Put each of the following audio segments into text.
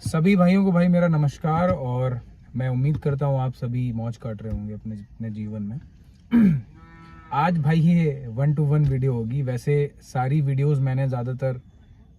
सभी भाइयों को भाई मेरा नमस्कार। और मैं उम्मीद करता हूँ आप सभी मौज काट रहे होंगे अपने अपने जीवन में। आज भाई ये 1-to-1 वीडियो होगी। वैसे सारी वीडियोस मैंने ज़्यादातर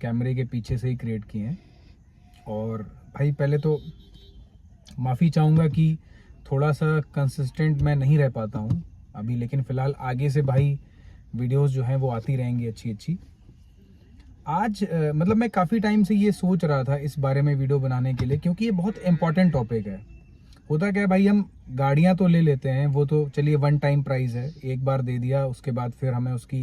कैमरे के पीछे से ही क्रिएट किए हैं। और भाई पहले तो माफ़ी चाहूँगा कि थोड़ा सा कंसिस्टेंट मैं नहीं रह पाता हूँ अभी, लेकिन फ़िलहाल आगे से भाई वीडियोस जो हैं वो आती रहेंगी अच्छी अच्छी। आज मतलब मैं काफ़ी टाइम से ये सोच रहा था इस बारे में वीडियो बनाने के लिए, क्योंकि ये बहुत इंपॉर्टेंट टॉपिक है। होता क्या है भाई, हम गाड़ियाँ तो ले लेते हैं, वो तो चलिए वन टाइम प्राइस है, एक बार दे दिया, उसके बाद फिर हमें उसकी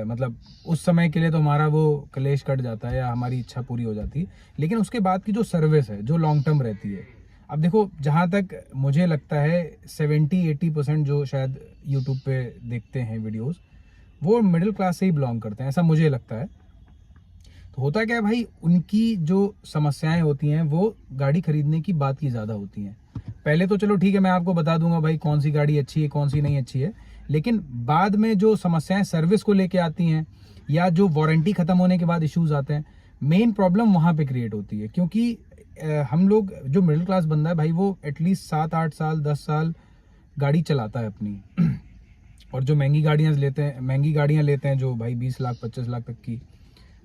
मतलब उस समय के लिए तो हमारा वो कलेश कट जाता है या हमारी इच्छा पूरी हो जाती है। लेकिन उसके बाद की जो सर्विस है जो लॉन्ग टर्म रहती है, अब देखो जहाँ तक मुझे लगता है 70-80% जो शायद यूट्यूब पे देखते हैं वीडियोस, वो मिडिल क्लास से ही बिलोंग करते हैं, ऐसा मुझे लगता है। तो होता क्या है भाई, उनकी जो समस्याएं होती हैं वो गाड़ी खरीदने की बात की ज़्यादा होती हैं। पहले तो चलो ठीक है, मैं आपको बता दूंगा भाई कौन सी गाड़ी अच्छी है कौन सी नहीं अच्छी है, लेकिन बाद में जो समस्याएं सर्विस को लेके आती हैं या जो वारंटी ख़त्म होने के बाद इश्यूज आते हैं, मेन प्रॉब्लम वहाँ पे क्रिएट होती है। क्योंकि हम लोग जो मिडिल क्लास बंदा है भाई, वो एटलीस्ट 7-8 साल 10 साल गाड़ी चलाता है अपनी। और जो महंगी गाड़ियाँ लेते हैं जो भाई 20 लाख 25 लाख तक की,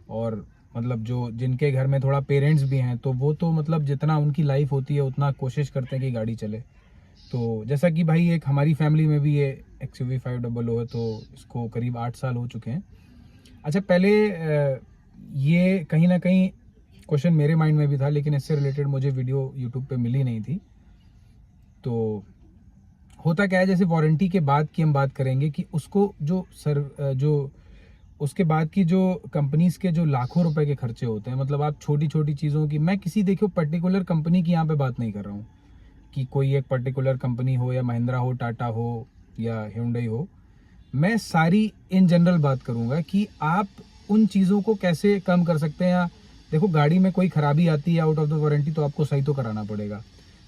और मतलब जो जिनके घर में थोड़ा पेरेंट्स भी हैं, तो वो तो मतलब जितना उनकी लाइफ होती है उतना कोशिश करते हैं कि गाड़ी चले। तो जैसा कि भाई एक हमारी फैमिली में भी ये XUV 500 है, तो इसको करीब 8 साल हो चुके हैं। अच्छा, पहले ये कहीं ना कहीं क्वेश्चन मेरे माइंड में भी था, लेकिन इससे रिलेटेड मुझे वीडियो यूट्यूब पे मिली नहीं थी। तो होता क्या है, जैसे वारंटी के बाद की हम बात करेंगे कि उसको जो उसके बाद की जो कंपनीज के जो लाखों रुपए के खर्चे होते हैं, मतलब आप छोटी छोटी चीज़ों की, मैं किसी देखो पर्टिकुलर कंपनी की यहाँ पे बात नहीं कर रहा हूँ कि कोई एक पर्टिकुलर कंपनी हो या महिंद्रा हो, टाटा हो या hyundai हो, मैं सारी इन जनरल बात करूँगा कि आप उन चीज़ों को कैसे कम कर सकते हैं। या देखो, गाड़ी में कोई खराबी आती है आउट ऑफ द वारंटी, तो आपको सही तो कराना पड़ेगा।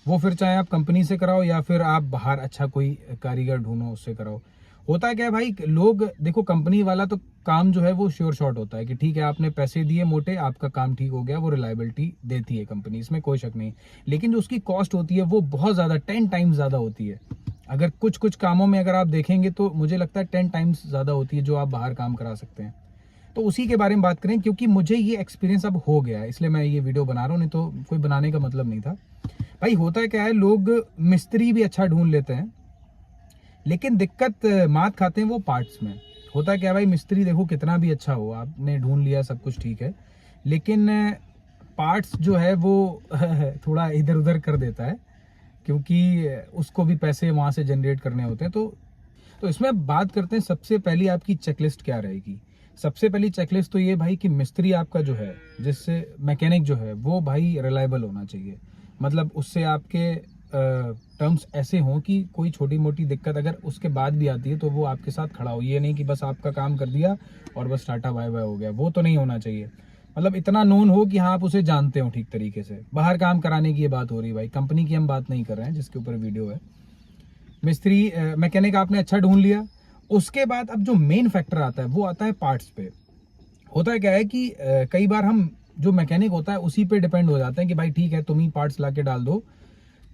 वो फिर चाहे आप कंपनी से कराओ या फिर आप बाहर अच्छा कोई कारीगर ढूंढो उससे कराओ। होता है क्या है भाई, लोग देखो, कंपनी वाला तो काम जो है वो श्योर शॉट होता है कि ठीक है आपने पैसे दिए मोटे, आपका काम ठीक हो गया, वो रिलायबिलिटी देती है कंपनी, इसमें कोई शक नहीं। लेकिन जो उसकी कॉस्ट होती है वो बहुत ज़्यादा 10 टाइम्स ज़्यादा होती है। अगर कुछ कुछ कामों में अगर आप देखेंगे तो मुझे लगता है 10 टाइम्स ज़्यादा होती है जो आप बाहर काम करा सकते हैं। तो उसी के बारे में बात करें, क्योंकि मुझे ये एक्सपीरियंस अब हो गया है, इसलिए मैं ये वीडियो बना रहा हूँ, नहीं तो कोई बनाने का मतलब नहीं था। भाई होता है क्या है, लोग मिस्त्री भी अच्छा ढूंढ लेते हैं, लेकिन दिक्कत मात खाते हैं वो पार्ट्स में। होता है क्या भाई, मिस्त्री देखो कितना भी अच्छा हो, आपने ढूंढ लिया सब कुछ ठीक है, लेकिन पार्ट्स जो है वो थोड़ा इधर उधर कर देता है, क्योंकि उसको भी पैसे वहाँ से जनरेट करने होते हैं। तो इसमें बात करते हैं, सबसे पहली आपकी चेकलिस्ट क्या रहेगी। सबसे पहली चेकलिस्ट तो ये भाई कि मिस्त्री आपका जो है, जिससे मैकेनिक जो है, वो भाई रिलायबल होना चाहिए। मतलब उससे आपके टर्म्स ऐसे हों कि कोई छोटी मोटी दिक्कत अगर उसके बाद भी आती है तो वो आपके साथ खड़ा हो। ये नहीं कि बस आपका काम कर दिया और बस टाटा बाय बाय हो गया, वो तो नहीं होना चाहिए। मतलब इतना नोन हो कि हाँ आप उसे जानते हो ठीक तरीके से। बाहर काम कराने की ये बात हो रही है भाई, कंपनी की हम बात नहीं कर रहे हैं जिसके ऊपर वीडियो है। मिस्त्री मैकेनिक आपने अच्छा ढूंढ लिया, उसके बाद अब जो मेन फैक्टर आता है वो आता है पार्ट्स पे। होता है क्या है कि कई बार हम जो मैकेनिक होता है उसी पे डिपेंड हो जाते हैं कि भाई ठीक है तुम ही पार्ट्स ला के डाल दो।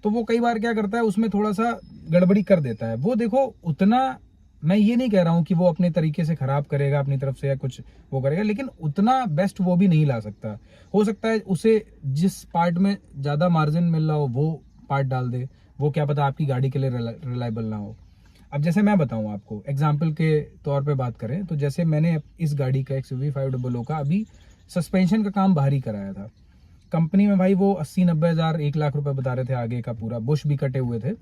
तो वो कई बार क्या करता है, उसमें थोड़ा सा गड़बड़ी कर देता है। वो देखो, उतना मैं ये नहीं कह रहा हूँ कि वो अपने तरीके से खराब करेगा अपनी तरफ से या कुछ वो करेगा, लेकिन उतना बेस्ट वो भी नहीं ला सकता। हो सकता है उसे जिस पार्ट में ज़्यादा मार्जिन मिल रहा हो वो पार्ट डाल दे, वो क्या पता आपकी गाड़ी के लिए रिलायबल ना हो। अब जैसे मैं बताऊं आपको, एग्जाम्पल के तौर पे बात करें तो जैसे मैंने इस गाड़ी का XUV 500 का अभी सस्पेंशन का काम बाहर ही कराया था। कंपनी में भाई वो 80-90 हज़ार 1 लाख रुपए बता रहे थे, आगे का पूरा बुश भी कटे हुए थे।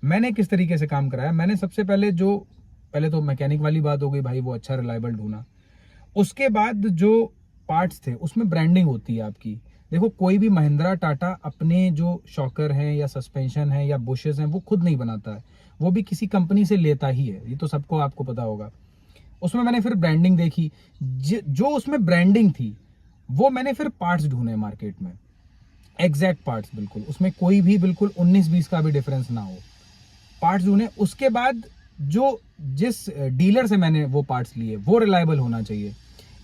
मैंने किस तरीके से काम कराया, मैंने सबसे पहले तो मैकेनिक वाली बात हो गई भाई, वो अच्छा रिलायबल ढूंढा। उसके बाद जो पार्ट्स थे उसमें ब्रांडिंग होती है आपकी। देखो, कोई भी महिंद्रा टाटा अपने जो शॉकर हैं या सस्पेंशन है या बुशेस हैं वो खुद नहीं बनाता है, वो भी किसी कंपनी से लेता ही है, ये तो सबको आपको पता होगा। उसमें मैंने फिर ब्रांडिंग देखी, जो उसमें ब्रांडिंग थी वो मैंने फिर पार्ट्स ढूंढे मार्केट में, एग्जैक्ट पार्ट्स, बिल्कुल उसमें कोई भी बिल्कुल 19-20 का भी डिफरेंस ना हो, पार्ट्स ढूंढे। उसके बाद जो जिस डीलर से मैंने वो पार्ट्स लिए वो रिलायबल होना चाहिए।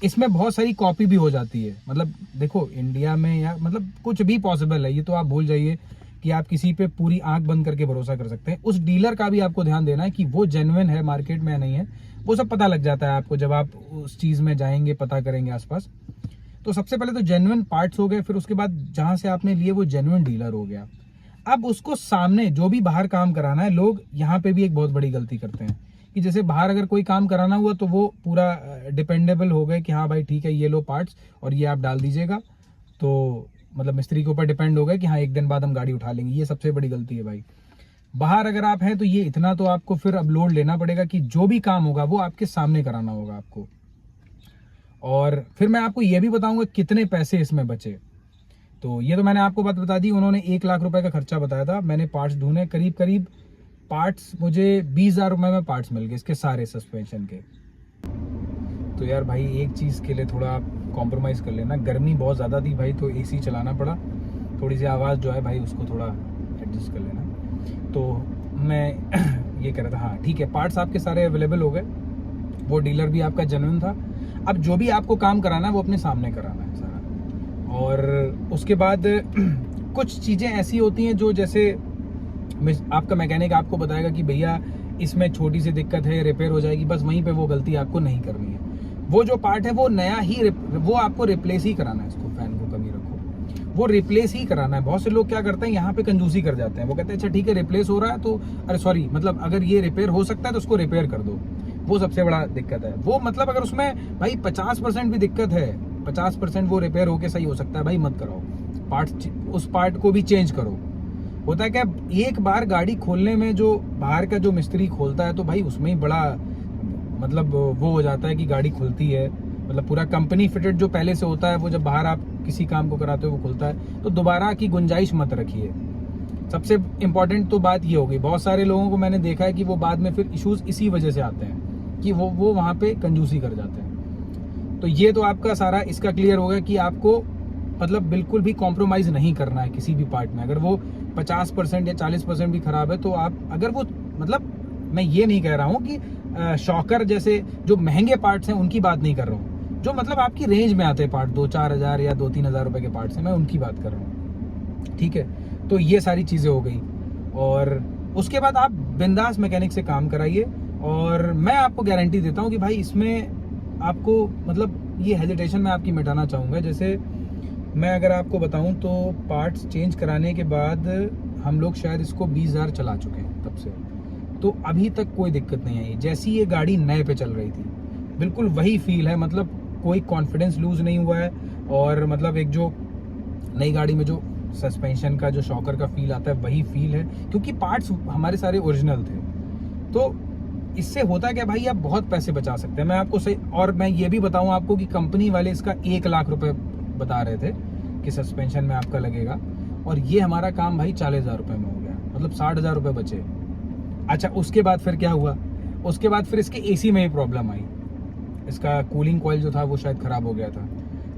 इसमें बहुत सारी कॉपी भी हो जाती है। मतलब देखो इंडिया में या मतलब कुछ भी पॉसिबल है, ये तो आप भूल जाइए कि आप किसी पे पूरी आंख बंद करके भरोसा कर सकते हैं। उस डीलर का भी आपको ध्यान देना है कि वो जेन्युइन है मार्केट में या नहीं है, वो सब पता लग जाता है आपको जब आप उस चीज में जाएंगे, पता करेंगे आसपास। तो सबसे पहले तो जेन्युइन पार्ट्स हो गए, फिर उसके बाद जहां से आपने लिए वो जेन्युइन डीलर हो गया। अब उसको सामने जो भी बाहर काम कराना है, लोग यहाँ पे भी एक बहुत बड़ी गलती करते हैं कि जैसे बाहर अगर कोई काम कराना हुआ तो वो पूरा डिपेंडेबल हो गए कि हाँ भाई ठीक है ये लो पार्ट्स और ये आप डाल दीजिएगा, तो मतलब मिस्त्री के ऊपर डिपेंड हो गए कि हाँ एक दिन बाद हम गाड़ी उठा लेंगे। ये सबसे बड़ी गलती है भाई। बाहर अगर आप हैं तो ये इतना तो आपको फिर अब लोड लेना पड़ेगा कि जो भी काम होगा वो आपके सामने कराना होगा आपको। और फिर मैं आपको ये भी बताऊंगा कितने पैसे इसमें बचे। तो ये तो मैंने आपको बात बता दी, उन्होंने 1 लाख रुपए का खर्चा बताया था। मैंने पार्ट्स ढूंढे, करीब करीब पार्ट्स मुझे 20,000 रुपए में पार्ट्स मिल गए इसके सारे सस्पेंशन के। तो यार भाई एक चीज़ के लिए थोड़ा आप कॉम्प्रोमाइज़ कर लेना, गर्मी बहुत ज़्यादा थी भाई तो एसी चलाना पड़ा, थोड़ी सी आवाज़ जो है भाई उसको थोड़ा एडजस्ट कर लेना। तो मैं ये कह रहा था, हाँ ठीक है पार्ट्स आपके सारे अवेलेबल हो गए, वो डीलर भी आपका जेन्युइन था। अब जो भी आपको काम कराना है वो अपने सामने कराना है सारा। और उसके बाद कुछ चीज़ें ऐसी होती हैं जो जैसे आपका मैकेनिक आपको बताएगा कि भैया इसमें छोटी सी दिक्कत है, रिपेयर हो जाएगी, बस वहीं पे वो गलती आपको नहीं करनी है। वो जो पार्ट है वो नया ही वो आपको रिप्लेस ही कराना है। इसको फैन को कमी रखो, वो रिप्लेस ही कराना है। बहुत से लोग क्या करते हैं यहाँ पे कंजूसी कर जाते हैं, वो कहते हैं अच्छा ठीक है रिप्लेस हो रहा है तो अरे सॉरी मतलब अगर ये रिपेयर हो सकता है तो उसको रिपेयर कर दो। वो सबसे बड़ा दिक्कत है। वो मतलब अगर उसमें भाई 50% भी दिक्कत है, 50% वो रिपेयर होके सही हो सकता है, भाई मत कराओ पार्ट, उस पार्ट को भी चेंज करो। होता है क्या, एक बार गाड़ी खोलने में जो बाहर का जो मिस्त्री खोलता है तो भाई उसमें ही बड़ा मतलब वो हो जाता है कि गाड़ी खुलती है, मतलब पूरा कंपनी फिटेड जो पहले से होता है वो जब बाहर आप किसी काम को कराते हो वो खुलता है। तो दोबारा की गुंजाइश मत रखिए। सबसे इम्पोर्टेंट तो बात ये हो गई। बहुत सारे लोगों को मैंने देखा है कि वो बाद में फिर इश्यूज इसी वजह से आते हैं कि वो वहाँ पे कंजूसी कर जाते हैं। तो ये तो आपका सारा इसका क्लियर हो गया कि आपको मतलब बिल्कुल भी कॉम्प्रोमाइज़ नहीं करना है किसी भी पार्ट में। अगर वो 50% या 40% भी खराब है तो आप अगर वो मतलब मैं ये नहीं कह रहा हूँ कि शॉकर जैसे जो महंगे पार्ट्स हैं उनकी बात नहीं कर रहा हूँ, जो मतलब आपकी रेंज में आते हैं पार्ट 2-4 हज़ार या 2-3 हज़ार रुपए के पार्ट्स हैं, मैं उनकी बात कर रहा हूँ। ठीक है, तो ये सारी चीज़ें हो गई। और उसके बाद आप बिंदास मैकेनिक से काम कराइए और मैं आपको गारंटी देता हूँ कि भाई इसमें आपको मतलब ये हेजिटेशन मैं आपकी मिटाना चाहूँगा। जैसे मैं अगर आपको बताऊं तो पार्ट्स चेंज कराने के बाद हम लोग शायद इसको 20,000 चला चुके हैं तब से, तो अभी तक कोई दिक्कत नहीं आई। जैसी ये गाड़ी नए पे चल रही थी बिल्कुल वही फील है, मतलब कोई कॉन्फिडेंस लूज नहीं हुआ है। और मतलब एक जो नई गाड़ी में जो सस्पेंशन का जो शॉकर का फील आता है वही फील है, क्योंकि पार्ट्स हमारे सारे ओरिजिनल थे। तो इससे होता क्या भाई, आप बहुत पैसे बचा सकते हैं। मैं आपको सही, और मैं ये भी बताऊं आपको कि कंपनी वाले इसका 1 लाख रुपए बता रहे थे कि सस्पेंशन में आपका लगेगा, और ये हमारा काम भाई 40,000 रुपए में हो गया, मतलब 60,000 रुपए बचे। अच्छा उसके बाद फिर क्या हुआ, उसके बाद फिर इसके एसी में ही प्रॉब्लम आई। इसका कूलिंग कॉइल जो था वो शायद ख़राब हो गया था।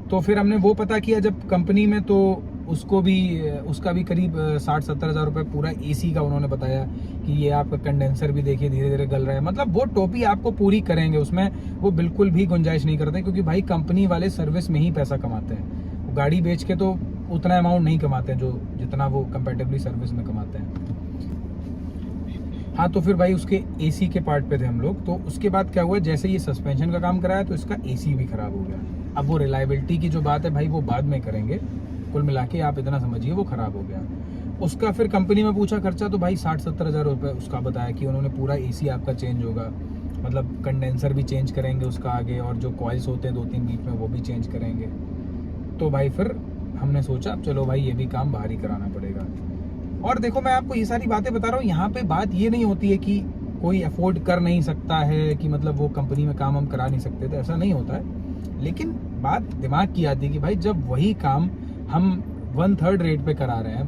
तो फिर हमने वो पता किया जब कंपनी में, तो उसका भी करीब 60-70 हज़ार रुपये पूरा एसी का उन्होंने बताया कि ये आपका कंडेंसर भी देखिए धीरे धीरे गल रहा है। मतलब वो टोपी आपको पूरी करेंगे, उसमें वो बिल्कुल भी गुंजाइश नहीं करते, क्योंकि भाई कंपनी वाले सर्विस में ही पैसा कमाते हैं। वो गाड़ी बेच के तो उतना अमाउंट नहीं कमाते हैं जितना वो कंपेरेटिवली सर्विस में कमाते हैं। हाँ तो फिर भाई उसके एसी के पार्ट पे थे हम लोग। तो उसके बाद क्या हुआ, जैसे ये सस्पेंशन का काम कराया तो इसका एसी भी खराब हो गया। अब वो रिलायबिलिटी की जो बात है भाई वो बाद में करेंगे, कुल मिला के आप इतना समझिए वो खराब हो गया। उसका फिर कंपनी में पूछा खर्चा, तो भाई 60-70 हज़ार रुपये उसका बताया कि उन्होंने पूरा एसी आपका चेंज होगा, मतलब कंडेंसर भी चेंज करेंगे उसका आगे, और जो कॉइल्स होते हैं 2-3 बीच में वो भी चेंज करेंगे। तो भाई फिर हमने सोचा चलो भाई ये भी काम बाहर ही कराना पड़ेगा। और देखो मैं आपको ये सारी बातें बता रहा हूँ, यहाँ पे बात ये नहीं होती है कि कोई अफोर्ड कर नहीं सकता है कि मतलब वो कंपनी में काम हम करा नहीं सकते, तो ऐसा नहीं होता है। लेकिन बात दिमाग की आती है कि भाई जब वही काम हम 1/3 रेट पे करा रहे हैं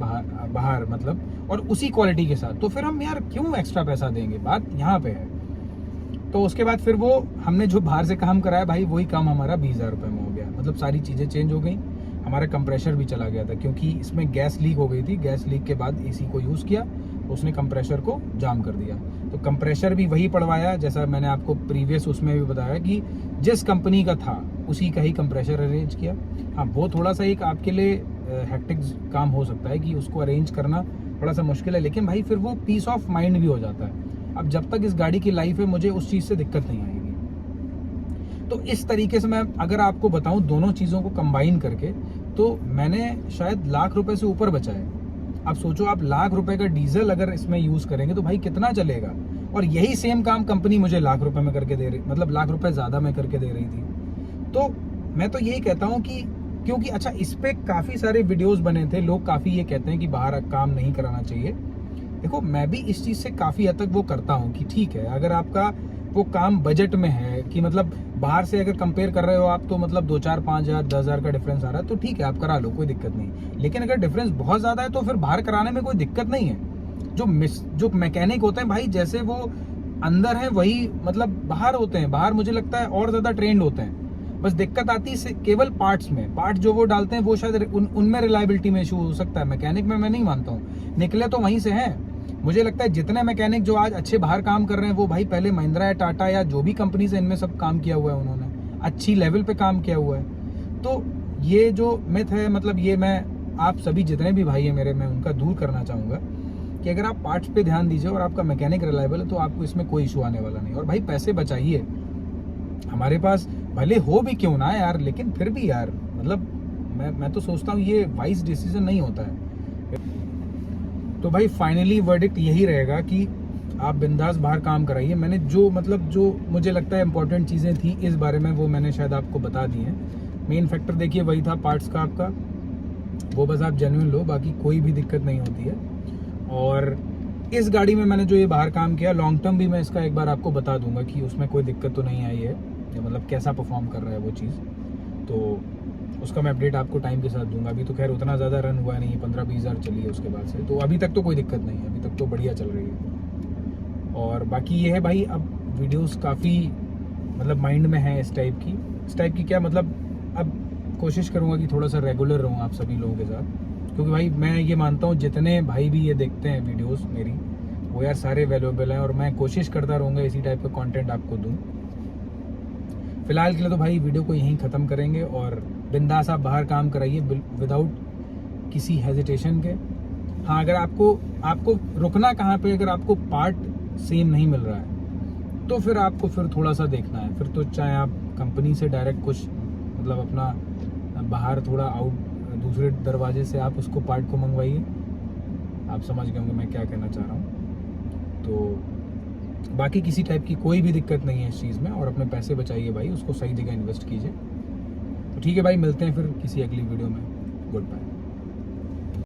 बाहर मतलब, और उसी क्वालिटी के साथ, तो फिर हम यार क्यों एक्स्ट्रा पैसा देंगे, बात यहाँ पे है। तो उसके बाद फिर वो हमने जो बाहर से काम कराया भाई वही काम हमारा 20,000 रुपये में हो गया। मतलब सारी चीज़ें चेंज हो गई, हमारा कंप्रेशर भी चला गया था क्योंकि इसमें गैस लीक हो गई थी। गैस लीक के बाद एसी को यूज़ किया तो उसने कंप्रेशर को जाम कर दिया। तो कंप्रेशर भी वही पड़वाया जैसा मैंने आपको प्रीवियस उसमें भी बताया कि जिस कंपनी का था उसी का ही कंप्रेशर अरेंज किया। हाँ, वो थोड़ा सा एक आपके लिए हेक्टिक काम हो सकता है कि उसको अरेंज करना थोड़ा सा मुश्किल है, लेकिन भाई फिर वो पीस ऑफ माइंड भी हो जाता है। अब जब तक इस गाड़ी की लाइफ है मुझे उस चीज़ से दिक्कत नहीं आएगी। तो इस तरीके से मैं अगर आपको बताऊं दोनों चीज़ों को कंबाइन करके, तो मैंने शायद लाख रुपए से ऊपर बचाए। अब सोचो, आप लाख रुपए का डीजल अगर इसमें यूज़ करेंगे तो भाई कितना चलेगा, और यही सेम काम कंपनी मुझे लाख रुपए में करके दे रही, मतलब लाख रुपए ज़्यादा में करके दे रही थी। तो मैं तो यही कहता हूँ कि क्योंकि अच्छा, इस पे काफ़ी सारे वीडियोस बने थे, लोग काफ़ी ये कहते हैं कि बाहर काम नहीं कराना चाहिए। देखो, मैं भी इस चीज़ से काफ़ी हद तक वो करता हूँ कि ठीक है, अगर आपका वो काम बजट में है कि मतलब बाहर से अगर कंपेयर कर रहे हो आप, तो मतलब 2-4, 5,000, 10,000 का डिफरेंस आ रहा है तो ठीक है, आप करा लो, कोई दिक्कत नहीं। लेकिन अगर डिफरेंस बहुत ज़्यादा है तो फिर बाहर कराने में कोई दिक्कत नहीं है। जो मैकेनिक होते हैं भाई, जैसे वो अंदर है वही मतलब बाहर होते हैं। बाहर मुझे लगता है और ज़्यादा ट्रेंड होते हैं। बस दिक्कत आती है केवल पार्ट्स में। पार्ट जो वो डालते हैं वो शायद उनमें रिलायबिलिटी में इशू हो सकता है। मैकेनिक में मैं नहीं मानता हूँ, निकले तो वहीं से हैं। मुझे लगता है जितने मैकेनिक जो आज अच्छे बाहर काम कर रहे हैं वो भाई पहले महिंद्रा या टाटा या जो भी कंपनी से इनमें सब काम किया हुआ है, उन्होंने अच्छी लेवल पे काम किया हुआ है। तो ये जो मिथ है, मतलब ये मैं आप सभी जितने भी भाई हैं मेरे, मैं उनका दूर करना चाहूँगा कि अगर आप पार्ट्स पे ध्यान दीजिए और आपका मैकेनिक रिलायबल है तो आपको इसमें कोई इशू आने वाला नहीं। और भाई पैसे बचाइए, हमारे पास भले हो भी क्यों ना यार, लेकिन फिर भी यार मतलब मैं तो सोचता हूँ ये वाइज डिसीजन नहीं होता है। तो भाई फाइनली वर्डिक्ट यही रहेगा कि आप बिंदास बाहर काम कराइए। मैंने जो मुझे लगता है इंपॉर्टेंट चीज़ें थी इस बारे में, वो मैंने शायद आपको बता दी हैं। मेन फैक्टर देखिए वही था पार्ट्स का आपका, वो बस आप जेन्युइन लो, बाकी कोई भी दिक्कत नहीं होती है। और इस गाड़ी में मैंने जो ये बाहर काम किया, लॉन्ग टर्म भी मैं इसका एक बार आपको बता दूंगा कि उसमें कोई दिक्कत तो नहीं आई है, मतलब कैसा परफॉर्म कर रहा है वो चीज़, तो उसका मैं अपडेट आपको टाइम के साथ दूंगा। अभी तो खैर उतना ज़्यादा रन हुआ नहीं है, 15-20 हज़ार चली है उसके बाद से, तो अभी तक तो कोई दिक्कत नहीं है, अभी तक तो बढ़िया चल रही है। और बाकी ये है भाई, अब वीडियोस काफ़ी मतलब माइंड में है इस टाइप की क्या मतलब, अब कोशिश करूँगा कि थोड़ा सा रेगुलर रहूँ आप सभी लोगों के साथ, क्योंकि भाई मैं ये मानता हूँ जितने भाई भी ये देखते हैं वीडियोस मेरी, वो यार सारे वैल्यूएबल हैं, और मैं कोशिश करता रहूँगा इसी टाइप का कंटेंट आपको दूँ। फिलहाल के लिए तो भाई वीडियो को यहीं ख़त्म करेंगे, और बिंदास आप बाहर काम कराइए विदाउट किसी हेजिटेशन के। हाँ, अगर आपको रुकना कहाँ पे, अगर आपको पार्ट सेम नहीं मिल रहा है तो फिर आपको फिर थोड़ा सा देखना है, फिर तो चाहे आप कंपनी से डायरेक्ट कुछ मतलब अपना बाहर थोड़ा आउट दूसरे दरवाजे से आप उसको पार्ट को मंगवाइए। आप समझ गए होंगे मैं क्या कहना चाह रहा हूँ। तो बाकी किसी टाइप की कोई भी दिक्कत नहीं है इस चीज़ में, और अपने पैसे बचाइए भाई, उसको सही जगह इन्वेस्ट कीजिए। तो ठीक है भाई, मिलते हैं फिर किसी अगली वीडियो में। Good bye.